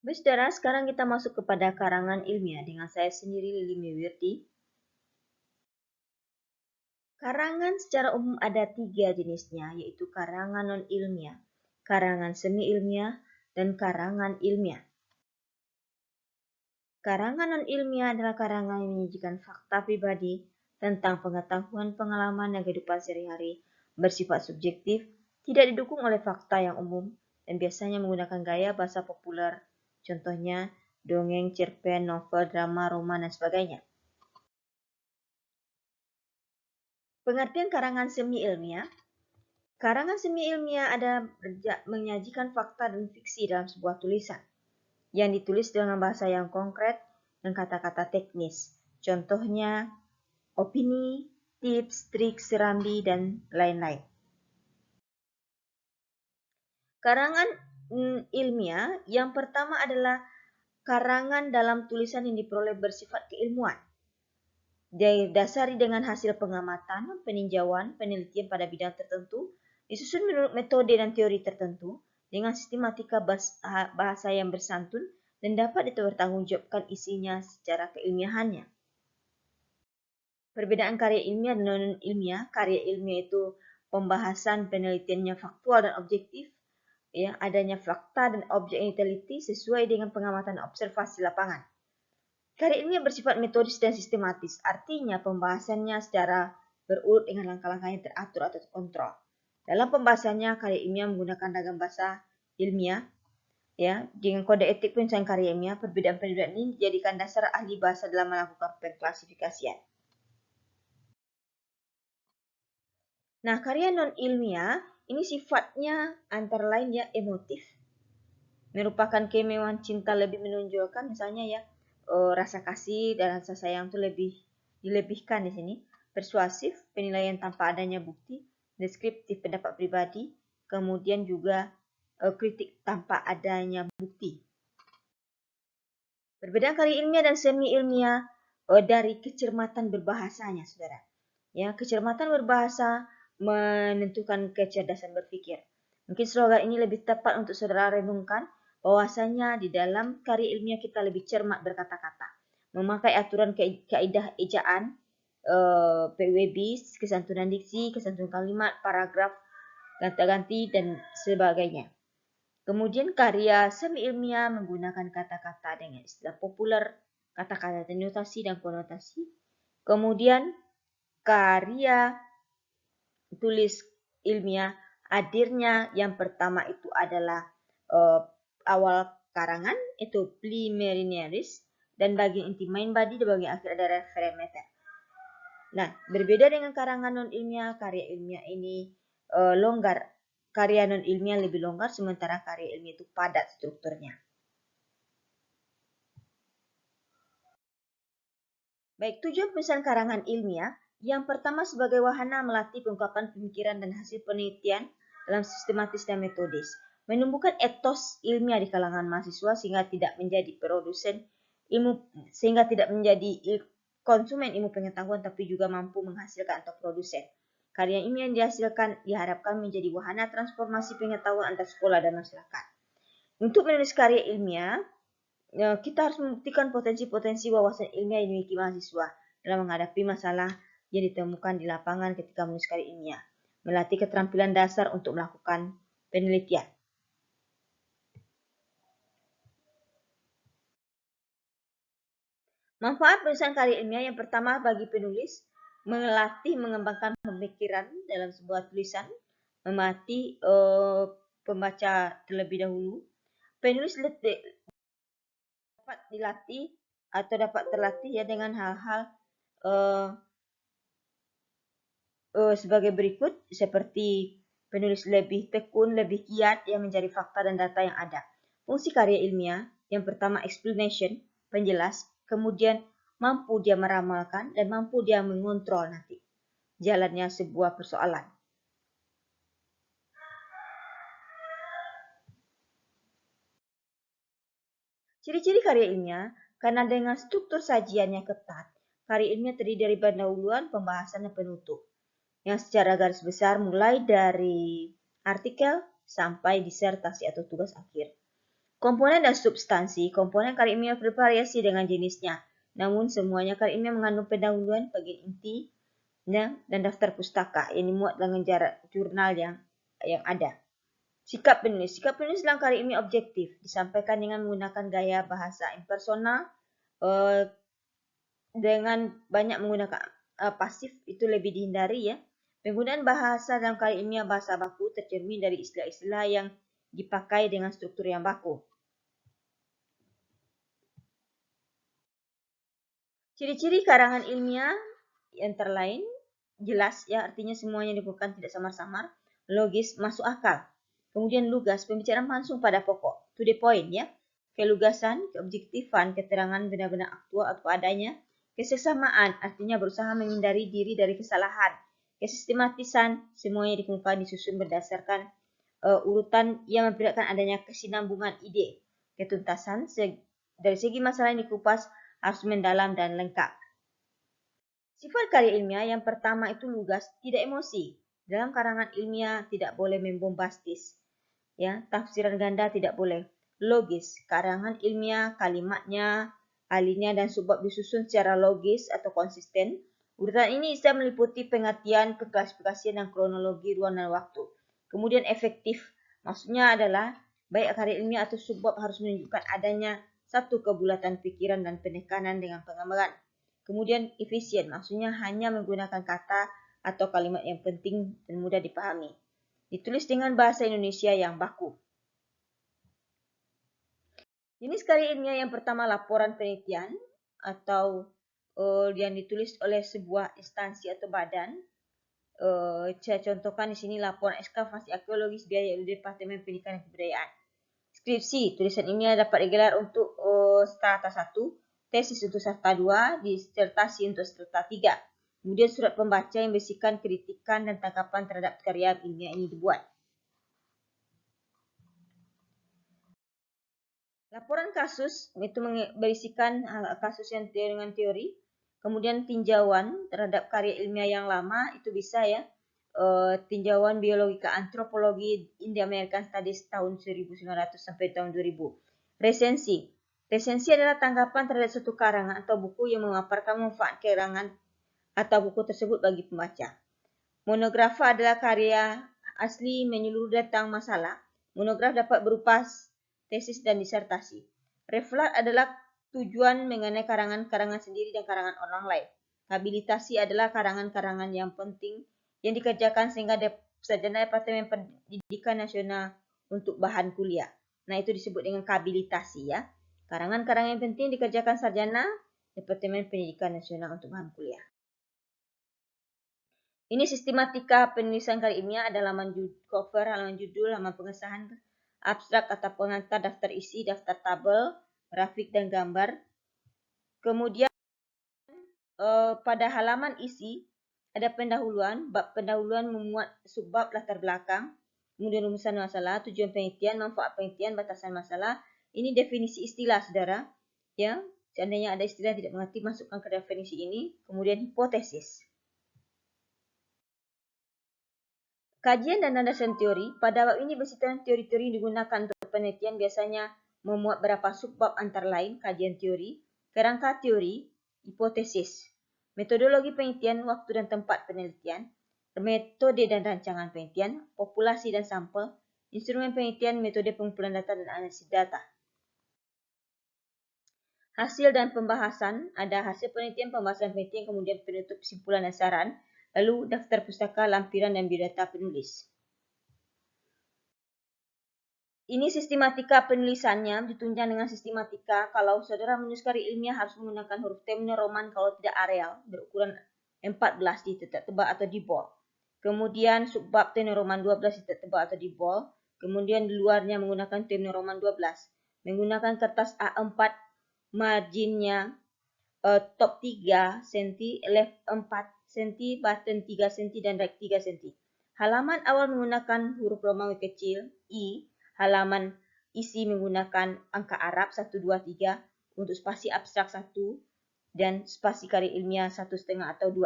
Baik, saudara, sekarang kita masuk kepada karangan ilmiah dengan saya sendiri, Lili Miwirdi. Karangan secara umum ada 3 jenisnya, yaitu karangan non-ilmiah, karangan semi-ilmiah, dan karangan ilmiah. Karangan non-ilmiah adalah karangan yang menyajikan fakta pribadi tentang pengetahuan, pengalaman, dan kehidupan sehari-hari, bersifat subjektif, tidak didukung oleh fakta yang umum, dan biasanya menggunakan gaya bahasa populer, contohnya dongeng, cerpen, novel, drama, roman, dan sebagainya. Pengertian karangan semi-ilmiah. Karangan semi-ilmiah adalah menyajikan fakta dan fiksi dalam sebuah tulisan yang ditulis dengan bahasa yang konkret dan kata-kata teknis. Contohnya opini, tips, trik, serambi, dan lain-lain. Karangan ilmiah yang pertama adalah karangan dalam tulisan yang diperoleh bersifat keilmuan. Didasari dengan hasil pengamatan, peninjauan, penelitian pada bidang tertentu, disusun menurut metode dan teori tertentu, dengan sistematika bahasa yang bersantun dan dapat dipertanggungjawabkan isinya secara keilmiahannya. Perbedaan karya ilmiah dan non-ilmiah. Karya ilmiah itu pembahasan penelitiannya faktual dan objektif, ya, adanya fakta dan objek yang diteliti sesuai dengan pengamatan observasi lapangan. Karya ilmiah bersifat metodis dan sistematis, artinya pembahasannya secara berurut dengan langkah-langkah yang teratur atau terkontrol. Dalam pembahasannya, karya ilmiah menggunakan ragam bahasa ilmiah, ya, dengan kode etik penyelesaian karya ilmiah. Perbedaan-perbedaan ini dijadikan dasar ahli bahasa dalam melakukan pengklasifikasian. Nah, karya non-ilmiah ini sifatnya antara lain ya emotif, merupakan kemewahan cinta lebih menonjolkan, misalnya ya rasa kasih dan rasa sayang itu lebih dilebihkan di sini. Persuasif, penilaian tanpa adanya bukti. Deskriptif, pendapat pribadi. Kemudian juga kritik tanpa adanya bukti. Perbedaan karya ilmiah dan semi ilmiah dari kecermatan berbahasanya, saudara. Ya, kecermatan berbahasa menentukan kecerdasan berpikir. Mungkin slogan ini lebih tepat untuk saudara renungkan, bahwasanya di dalam karya ilmiah kita lebih cermat berkata-kata, memakai aturan kaidah ejaan, PWB, kesantunan diksi, kesantunan kalimat, paragraf, ganti-ganti, dan sebagainya. Kemudian karya semi ilmiah menggunakan kata-kata dengan istilah populer, kata-kata denotasi dan konotasi. Kemudian karya tulis ilmiah hadirnya yang pertama itu adalah awal karangan, itu preliminaries, dan bagian inti main body, dan bagian akhir ada referensi. Nah, berbeda dengan karangan non-ilmiah, karya ilmiah ini longgar. Karya non-ilmiah lebih longgar, sementara karya ilmiah itu padat strukturnya. Baik, tujuan penulisan karangan ilmiah. Yang pertama, sebagai wahana melatih pengungkapan pemikiran dan hasil penelitian dalam sistematis dan metodis. Menumbuhkan etos ilmiah di kalangan mahasiswa sehingga tidak menjadi produsen ilmu, sehingga tidak menjadi konsumen ilmu pengetahuan, tapi juga mampu menghasilkan atau produsen. Karya ilmiah yang dihasilkan diharapkan menjadi wahana transformasi pengetahuan antar sekolah dan masyarakat. Untuk menulis karya ilmiah, kita harus membuktikan potensi-potensi wawasan ilmiah yang dimiliki mahasiswa dalam menghadapi masalah yang ditemukan di lapangan ketika menulis karya ilmiah. Melatih keterampilan dasar untuk melakukan penelitian. Manfaat penulisan karya ilmiah yang pertama bagi penulis, melatih mengembangkan pemikiran dalam sebuah tulisan, melatih pembaca terlebih dahulu. Penulis dapat dilatih atau dapat terlatih ya dengan hal-hal sebagai berikut, seperti penulis lebih tekun, lebih giat yang mencari fakta dan data yang ada. Fungsi karya ilmiah, yang pertama explanation, penjelas, kemudian mampu dia meramalkan dan mampu dia mengontrol nanti jalannya sebuah persoalan. Ciri-ciri karya ilmiah, karena dengan struktur sajiannya ketat, karya ilmiah terdiri dari pendahuluan, pembahasan, dan penutup, yang secara garis besar mulai dari artikel sampai disertasi atau tugas akhir. Komponen dan substansi. Komponen karya ilmiah bervariasi dengan jenisnya. Namun semuanya karya ilmiah mengandung pendahuluan, bagian inti, dan daftar pustaka yang dimuat dalam jurnal yang ada. Sikap penulis. Sikap penulis dalam karya ilmiah objektif. Disampaikan dengan menggunakan gaya bahasa impersonal, dengan banyak menggunakan pasif itu lebih dihindari ya. Penggunaan bahasa dalam karya ilmiah bahasa baku tercermin dari istilah-istilah yang dipakai dengan struktur yang baku. Ciri-ciri karangan ilmiah antara lain jelas ya, artinya semuanya dibutuhkan tidak samar-samar, logis, masuk akal. Kemudian lugas, pembicaraan langsung pada pokok, to the point ya. Kelugasan, keobjektifan, keterangan benar-benar aktual atau adanya. Kesesamaan, artinya berusaha menghindari diri dari kesalahan. Kesistematisan, semuanya dikemukakan disusun berdasarkan urutan yang memperlihatkan adanya kesinambungan ide. Ketuntasan, dari segi masalah yang dikupas harus mendalam dan lengkap. Sifat karya ilmiah yang pertama itu lugas, tidak emosi. Dalam karangan ilmiah tidak boleh membombastis. Ya, tafsiran ganda tidak boleh. Logis, karangan ilmiah, kalimatnya, alirnya dan subbab disusun secara logis atau konsisten. Urutan ini bisa meliputi pengertian, keklasifikasian dan kronologi ruang dan waktu. Kemudian efektif, maksudnya adalah baik karya ilmiah atau subbab harus menunjukkan adanya satu kebulatan pikiran dan penekanan dengan penggambaran. Kemudian efisien, maksudnya hanya menggunakan kata atau kalimat yang penting dan mudah dipahami. Ditulis dengan bahasa Indonesia yang baku. Jenis karya ilmiah yang pertama laporan penelitian atau yang ditulis oleh sebuah instansi atau badan. Saya contohkan di sini laporan ekskavasi arkeologis biaya Departemen Pendidikan dan Kebudayaan. Skripsi, tulisan ilmiah dapat digelar untuk strata 1, tesis untuk strata 2, disertasi untuk strata 3. Kemudian surat pembaca yang berisikan kritikan dan tanggapan terhadap karya ilmiah ini dibuat. Laporan kasus itu berisikan kasus yang dengan teori. Kemudian tinjauan terhadap karya ilmiah yang lama itu bisa ya. Tinjauan biologika antropologi India American Studies tahun 1900 sampai tahun 2000. Resensi. Resensi adalah tanggapan terhadap suatu karangan atau buku yang memaparkan manfaat karangan atau buku tersebut bagi pembaca. Monografa adalah karya asli menyeluruh tentang masalah. Monograf dapat berupa tesis dan disertasi. Referat adalah tujuan mengenai karangan-karangan sendiri dan karangan orang lain. Habilitasi adalah karangan-karangan yang penting yang dikerjakan sehingga sarjana Departemen Pendidikan Nasional untuk bahan kuliah. Nah, itu disebut dengan habilitasi ya. Karangan-karangan yang penting dikerjakan sarjana Departemen Pendidikan Nasional untuk bahan kuliah. Ini sistematika penulisan karya ilmiah, ada halaman cover, halaman judul, halaman pengesahan, abstrak, kata pengantar, daftar isi, daftar tabel, grafik dan gambar. Kemudian pada halaman isi ada pendahuluan. Bab pendahuluan memuat subbab latar belakang, kemudian rumusan masalah, tujuan penelitian, manfaat penelitian, batasan masalah. Ini definisi istilah, saudara. Ya, seandainya ada istilah tidak mengerti, masukkan ke definisi ini. Kemudian hipotesis. Kajian dan landasan teori. Pada bab ini bersihkan teori-teori yang digunakan untuk penelitian biasanya memuat beberapa subbab antara lain kajian teori, kerangka teori, hipotesis, metodologi penelitian, waktu dan tempat penelitian, metode dan rancangan penelitian, populasi dan sampel, instrumen penelitian, metode pengumpulan data dan analisis data. Hasil dan pembahasan, ada hasil penelitian, pembahasan penelitian, kemudian penutup kesimpulan dan saran, lalu daftar pustaka, lampiran dan biodata penulis. Ini sistematika penulisannya ditunjang dengan sistematika. Kalau saudara menulis karya ilmiah harus menggunakan huruf terminal Roman kalau tidak Arial berukuran 14 di titik tebal atau di bold. Kemudian subbab terminal Roman 12 di titik tebal atau di bold. Kemudian di luarnya menggunakan terminal Roman 12. Menggunakan kertas A4 marginnya top 3 cm, left 4 cm, button 3 cm dan right 3 cm. Halaman awal menggunakan huruf Romawi kecil I. Halaman isi menggunakan angka Arab 1, 2, 3 untuk spasi abstrak 1 dan spasi karya ilmiah 1,5 atau 2.